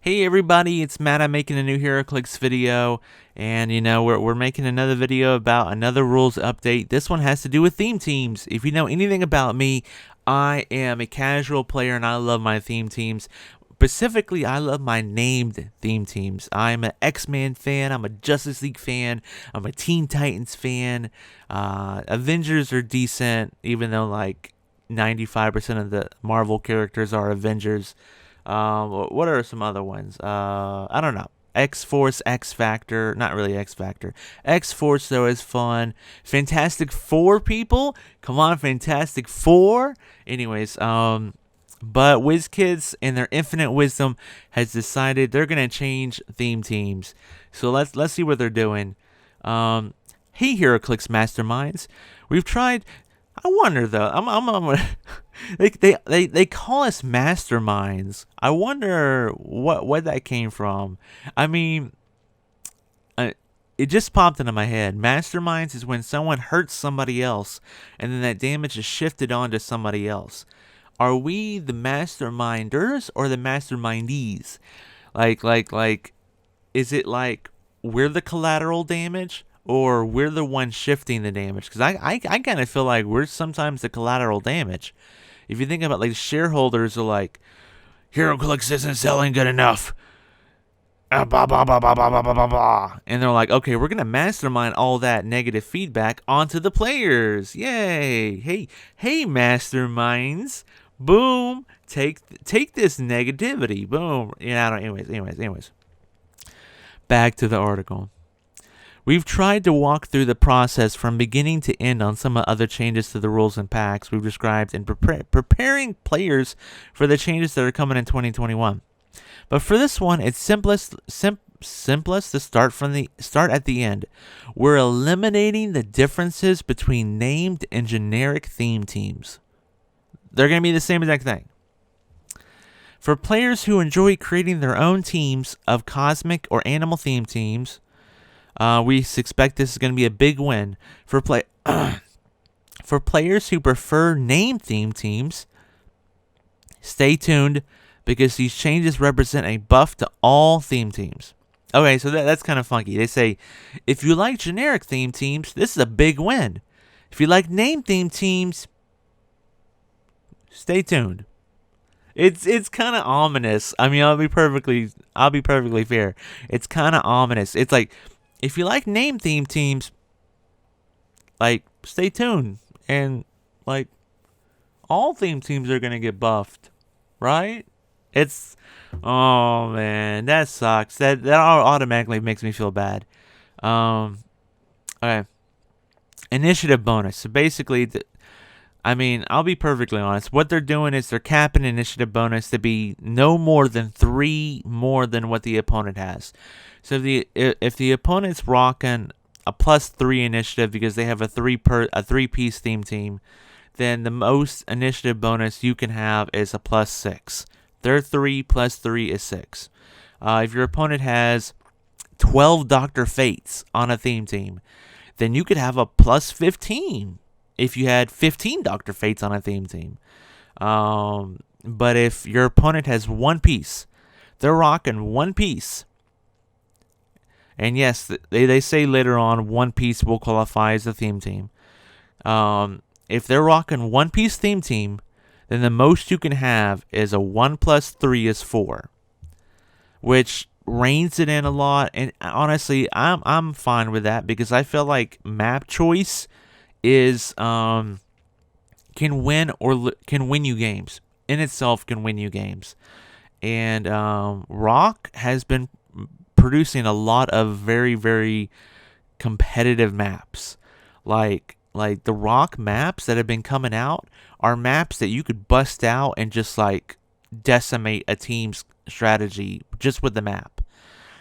Hey everybody, it's Matt. I'm making a new Heroclix video, and we're making another video about another rules update. This one has to do with theme teams. If you know anything about me, I am a casual player and I love my theme teams. Specifically, I love my named theme teams. I'm an X-Men fan, I'm a Justice League fan, I'm a Teen Titans fan. Avengers are decent, even though like 95% of the Marvel characters are Avengers. What are some other ones? I don't know. X-Force, X-Factor, not really X-Factor. X-Force, though, is fun. Fantastic Four people? Come on, Fantastic Four? Anyways, but Wizkids, in their infinite wisdom, has decided they're going to change theme teams. So let's see what they're doing. Hey, Heroclix Masterminds. We've tried... I wonder though. They call us masterminds. I wonder what that came from. I mean, it just popped into my head. Masterminds is when someone hurts somebody else, and then that damage is shifted onto somebody else. Are we the masterminders or the mastermindees? Like, is it like we're the collateral damage? Or we're the one shifting the damage? Because I kind of feel like we're sometimes the collateral damage. If you think about like shareholders are like, Heroclix isn't selling good enough. Blah, blah, blah, blah, blah, blah, blah, blah. And they're like, okay, we're going to mastermind all that negative feedback onto the players. Yay. Hey, masterminds. Boom. Take this negativity. Boom. Anyways. Back to the article. We've tried to walk through the process from beginning to end on some other changes to the rules and packs we've described in preparing players for the changes that are coming in 2021. But for this one, it's simplest to start at the end. We're eliminating the differences between named and generic theme teams. They're going to be the same exact thing. For players who enjoy creating their own teams of cosmic or animal theme teams, we expect this is going to be a big win for for players who prefer name theme teams. Stay tuned because these changes represent a buff to all theme teams. Okay, so that's kind of funky. They say if you like generic theme teams, this is a big win. If you like name theme teams, stay tuned. It's kind of ominous. I mean, I'll be perfectly fair. It's kind of ominous. It's like, if you like name theme teams, like, stay tuned. And, like, all theme teams are going to get buffed, right? Oh, man, that sucks. That automatically makes me feel bad. Okay. Initiative bonus. So, basically, I'll be perfectly honest. What they're doing is they're capping initiative bonus to be no more than 3 more than what the opponent has. So if the opponent's rocking a +3 initiative because they have a 3-piece theme team, then the most initiative bonus you can have is a +6. Their 3 + 3 is 6. If your opponent has 12 Dr. Fates on a theme team, then you could have a +15 if you had 15 Dr. Fates on a theme team. But if your opponent has 1 piece, they're rocking 1 piece. And yes, they say later on 1 piece will qualify as a theme team. If they're rocking 1 piece theme team, then the most you can have is a 1 + 3 is 4, which reins it in a lot. And honestly, I'm fine with that because I feel like map choice is can win you games. In itself can win you games. And Rock has been producing a lot of very, very competitive maps. Like the Rock maps that have been coming out are maps that you could bust out and just like decimate a team's strategy just with the map.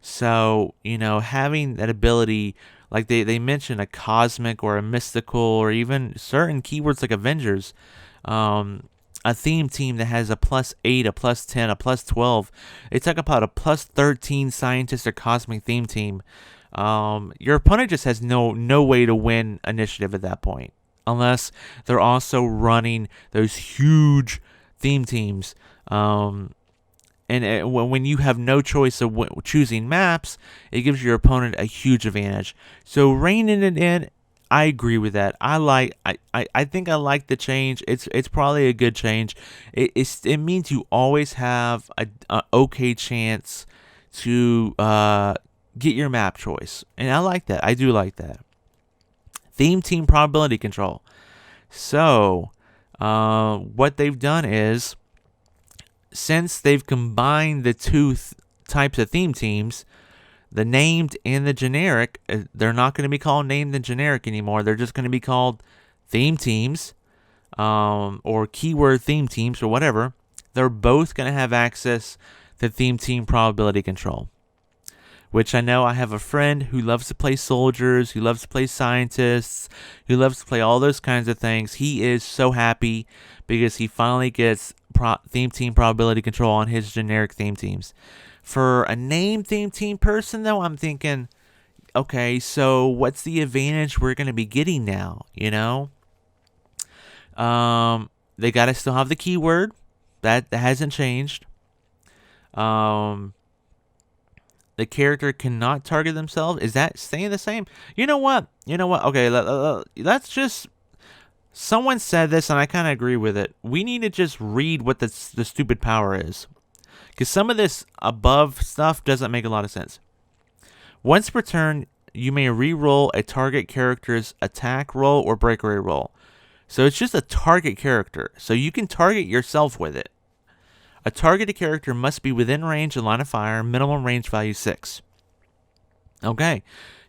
So, having that ability, like they mention a cosmic or a mystical or even certain keywords like Avengers, a theme team that has a +8, a +10, a +12. They talk about a +13 scientist or cosmic theme team. Your opponent just has no way to win initiative at that point, unless they're also running those huge theme teams. And when you have no choice of choosing maps, it gives your opponent a huge advantage. So reining it in, I agree with that. I think I like the change. It's probably a good change. It means you always have a okay chance to get your map choice, and I like that. I do like that. Theme team probability control. So what they've done is, since they've combined the two types of theme teams, the named and the generic, they're not going to be called named and generic anymore. They're just going to be called theme teams, or keyword theme teams, or whatever. They're both going to have access to theme team probability control. Which I know I have a friend who loves to play soldiers, who loves to play scientists, who loves to play all those kinds of things. He is so happy because he finally gets theme team probability control on his generic theme teams. For a named theme team person, though, I'm thinking, okay, so what's the advantage we're going to be getting now, you know? They got to still have the keyword. That hasn't changed. The character cannot target themselves. Is that staying the same? You know what? Okay, let's just... Someone said this, and I kind of agree with it. We need to just read what the stupid power is. Because some of this above stuff doesn't make a lot of sense. Once per turn, you may re-roll a target character's attack roll or breakaway roll. So it's just a target character. So you can target yourself with it. A targeted character must be within range and line of fire, minimum range value 6. Okay.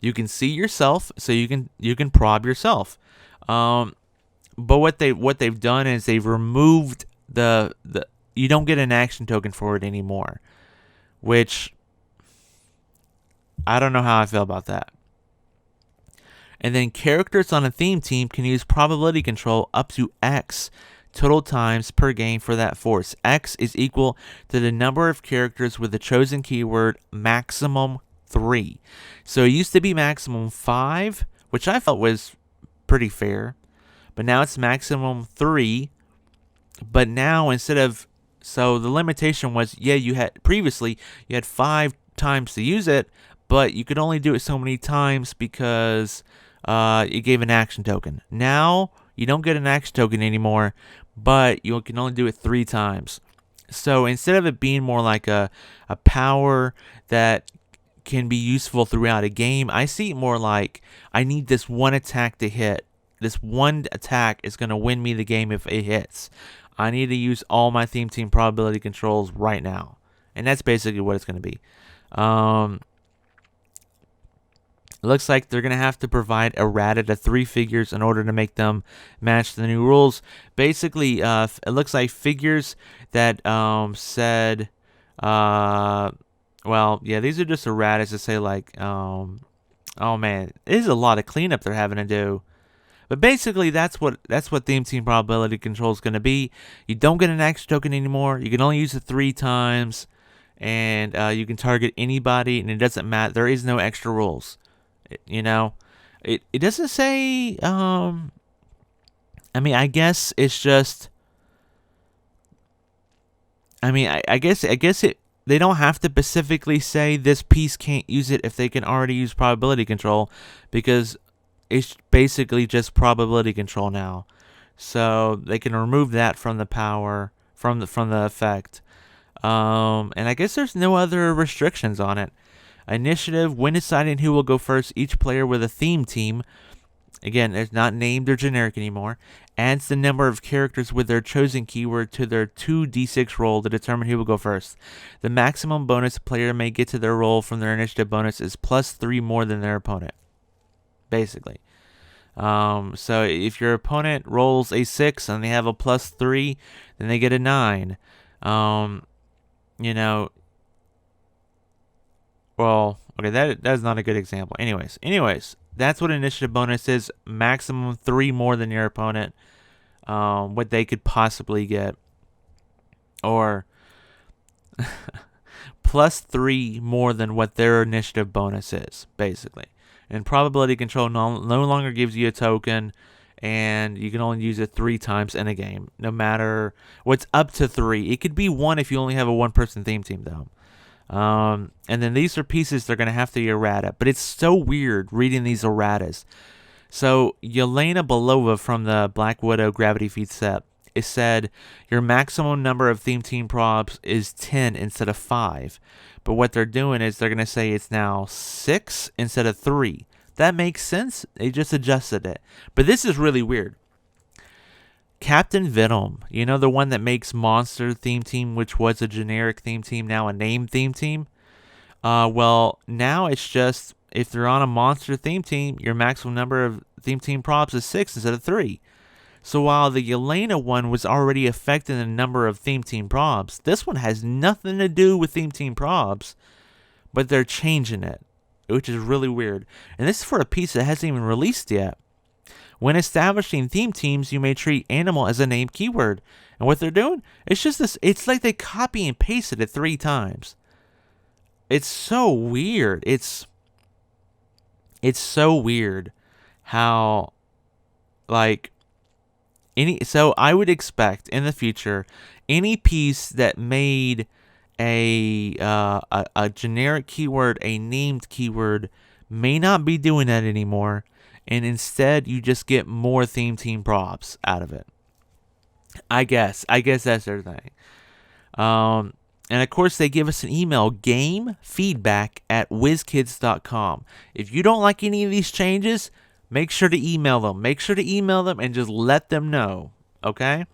You can see yourself, so you can prob yourself. But what they've done is they've removed the you don't get an action token for it anymore, which I don't know how I feel about that. And then characters on a theme team can use probability control up to X total times per game for that force. X is equal to the number of characters with the chosen keyword maximum 3. So it used to be maximum 5, which I felt was pretty fair. But now it's maximum 3. But now instead of... So the limitation was, previously you had 5 times to use it, but you could only do it so many times because it gave an action token. Now you don't get an action token anymore, but you can only do it 3 times. So instead of it being more like a power that can be useful throughout a game, I see it more like I need this one attack to hit. This one attack is going to win me the game if it hits. I need to use all my theme team probability controls right now. And that's basically what it's going to be. It looks like they're going to have to provide errata to 3 figures in order to make them match the new rules. Basically, it looks like figures that said... well, yeah, these are just erratas to say like... oh man, it is a lot of cleanup they're having to do. But basically, that's what theme team probability control is going to be. You don't get an action token anymore. You can only use it 3 times, and you can target anybody, and it doesn't matter. There is no extra rules. It doesn't say. I mean, I guess it's just. I mean, I guess it. They don't have to specifically say this piece can't use it if they can already use probability control, because it's basically just probability control now. So they can remove that from the power, from the effect. And I guess there's no other restrictions on it. Initiative, when deciding who will go first, each player with a theme team, again, it's not named or generic anymore, adds the number of characters with their chosen keyword to their 2d6 roll to determine who will go first. The maximum bonus a player may get to their roll from their initiative bonus is +3 more than their opponent. Basically. So if your opponent rolls a 6 and they have a +3, then they get a 9. Well, okay, that's not a good example. Anyways, that's what initiative bonus is. Maximum 3 more than your opponent. What they could possibly get. Or +3 more than what their initiative bonus is, basically. And probability control no longer gives you a token, and you can only use it 3 times in a game. No matter what's up to 3. It could be 1 if you only have a 1-person theme team, though. And then these are pieces they're going to have to errata. But it's so weird reading these erratas. So Yelena Belova from the Black Widow Gravity Feed set, it said your maximum number of theme team props is 10 instead of 5. But what they're doing is they're going to say it's now 6 instead of 3. That makes sense. They just adjusted it. But this is really weird. Captain Venom, you know, the one that makes Monster theme team, which was a generic theme team, now a name theme team. Well, now it's just, if they're on a Monster theme team, your maximum number of theme team props is 6 instead of 3. So while the Yelena one was already affecting the number of theme team props, this one has nothing to do with theme team props, but they're changing it, which is really weird. And this is for a piece that hasn't even released yet. When establishing theme teams, you may treat animal as a named keyword. And what they're doing, it's just this, it's like they copy and pasted it 3 times. It's so weird. It's so weird how, like, so I would expect in the future, any piece that made a generic keyword a named keyword may not be doing that anymore. And instead, you just get more theme team props out of it. I guess that's their thing. And of course, they give us an email, gamefeedback@wizkids.com. If you don't like any of these changes, make sure to email them. Make sure to email them and just let them know. Okay?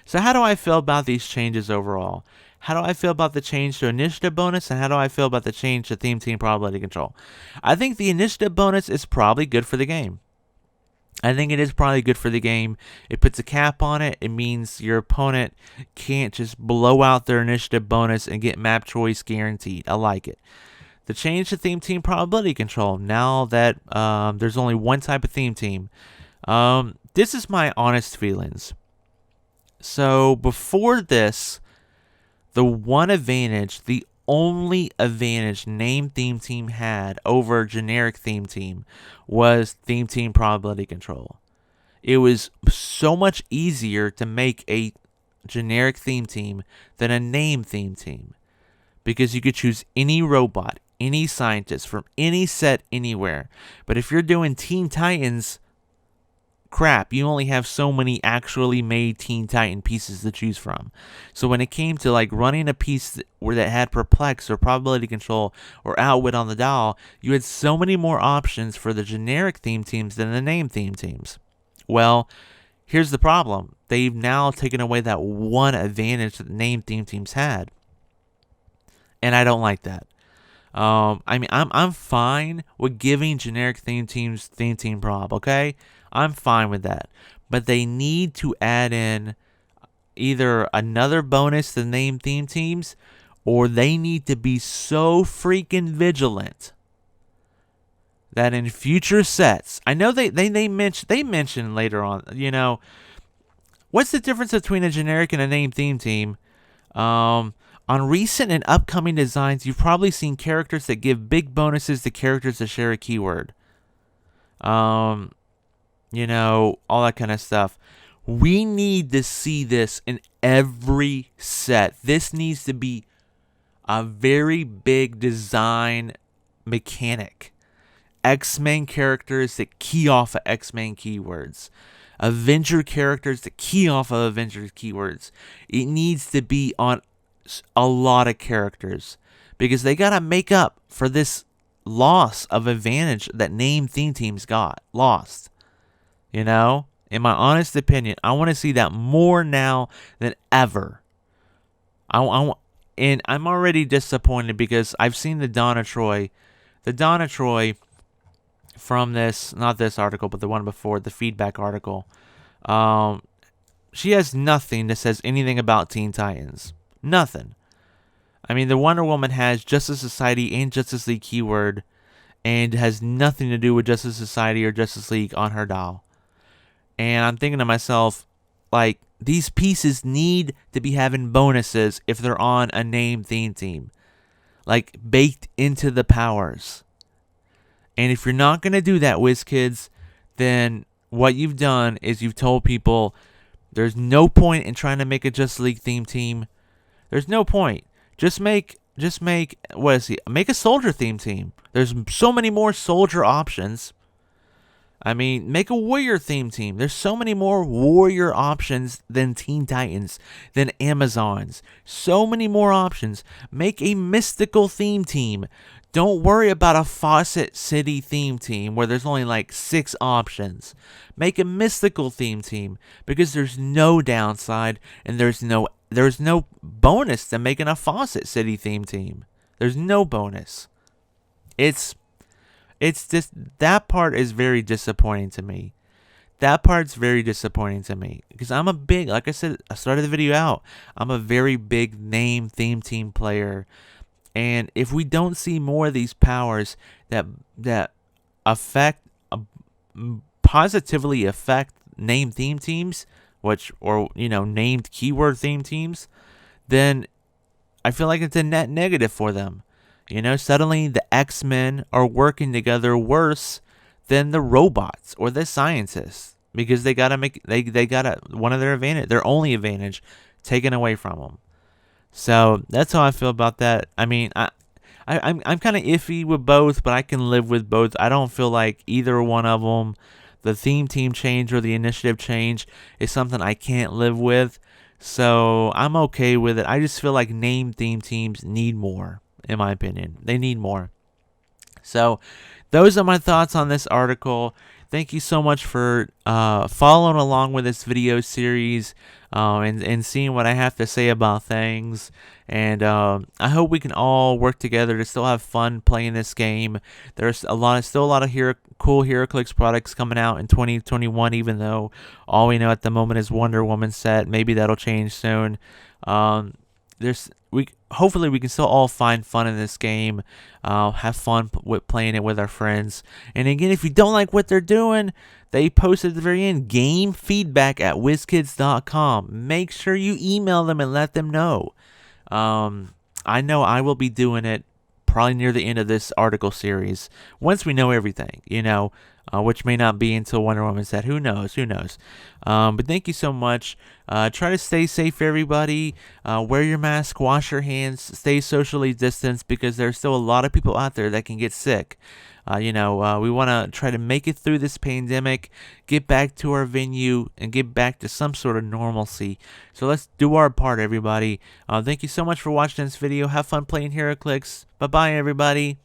So how do I feel about these changes overall? How do I feel about the change to initiative bonus, and how do I feel about the change to theme team probability control? I think the initiative bonus is probably good for the game. I think it is probably good for the game. It puts a cap on it. It means your opponent can't just blow out their initiative bonus and get map choice guaranteed. I like it. The change to theme team probability control, now that there's only one type of theme team. This is my honest feelings. So before this, the one advantage, the only advantage named theme team had over generic theme team was theme team probability control. It was so much easier to make a generic theme team than a name theme team, because you could choose any robot, any scientist from any set anywhere. But if you're doing Teen Titans, crap, you only have so many actually made Teen Titan pieces to choose from. So when it came to like running a piece that had perplex or probability control or outwit on the dial, you had so many more options for the generic theme teams than the name theme teams. Well, here's the problem. They've now taken away that one advantage that the name theme teams had. And I don't like that. I mean, I'm fine with giving generic theme teams theme team prob, okay? I'm fine with that. But they need to add in either another bonus to name theme teams, or they need to be so freaking vigilant that in future sets, I know they mention later on, you know, what's the difference between a generic and a name theme team? On recent and upcoming designs, you've probably seen characters that give big bonuses to characters that share a keyword. You know, all that kind of stuff. We need to see this in every set. This needs to be a very big design mechanic. X-Men characters that key off of X-Men keywords. Avenger characters that key off of Avengers keywords. It needs to be on a lot of characters, because they got to make up for this loss of advantage that name theme teams got lost. You know, in my honest opinion, I want to see that more now than ever. And I'm already disappointed because I've seen the Donna Troy from this, not this article, but the one before, the feedback article. She has nothing that says anything about Teen Titans. Nothing. I mean, the Wonder Woman has Justice Society and Justice League keyword, and has nothing to do with Justice Society or Justice League on her dial. And I'm thinking to myself, like, these pieces need to be having bonuses if they're on a name theme team, like baked into the powers. And if you're not going to do that, Wizkids, then what you've done is you've told people there's no point in trying to make a Justice League theme team. There's no point. Just make what is he? Make a soldier theme team. There's so many more soldier options. I mean, make a warrior theme team. There's so many more warrior options than Teen Titans, than Amazons. So many more options. Make a mystical theme team. Don't worry about a Fawcett City theme team where there's only like 6 options. Make a mystical theme team because there's no downside and there's no bonus to making a Fawcett City theme team. There's no bonus. It's just, that part is very disappointing to me. That part's very disappointing to me because I'm a big, like I said, I started the video out, I'm a very big name theme team player. And if we don't see more of these powers that affect, positively affect name theme teams, named keyword theme teams, then I feel like it's a net negative for them. Suddenly the X-Men are working together worse than the robots or the scientists because they gotta one of their only advantage taken away from them. So that's how I feel about that. I mean, I'm kind of iffy with both, but I can live with both. I don't feel like either one of them, the theme team change or the initiative change, is something I can't live with. So I'm okay with it. I just feel like name theme teams need more, in my opinion. They need more. So those are my thoughts on this article. Thank you so much for following along with this video series and seeing what I have to say about things. And I hope we can all work together to still have fun playing this game. There's still a lot of cool Heroclix products coming out in 2021, even though all we know at the moment is Wonder Woman set. Maybe that'll change soon. Hopefully we can still all find fun in this game, have fun with playing it with our friends. And again, if you don't like what they're doing, they posted at the very end, game feedback at Wizkids.com. Make sure you email them and let them know. I know I will be doing it probably near the end of this article series, once we know everything, which may not be until Wonder Woman said. Who knows? But thank you so much. Try to stay safe, everybody. Wear your mask, wash your hands, stay socially distanced, because there's still a lot of people out there that can get sick. We want to try to make it through this pandemic, get back to our venue, and get back to some sort of normalcy. So let's do our part, everybody. Thank you so much for watching this video. Have fun playing Heroclix. Bye-bye, everybody.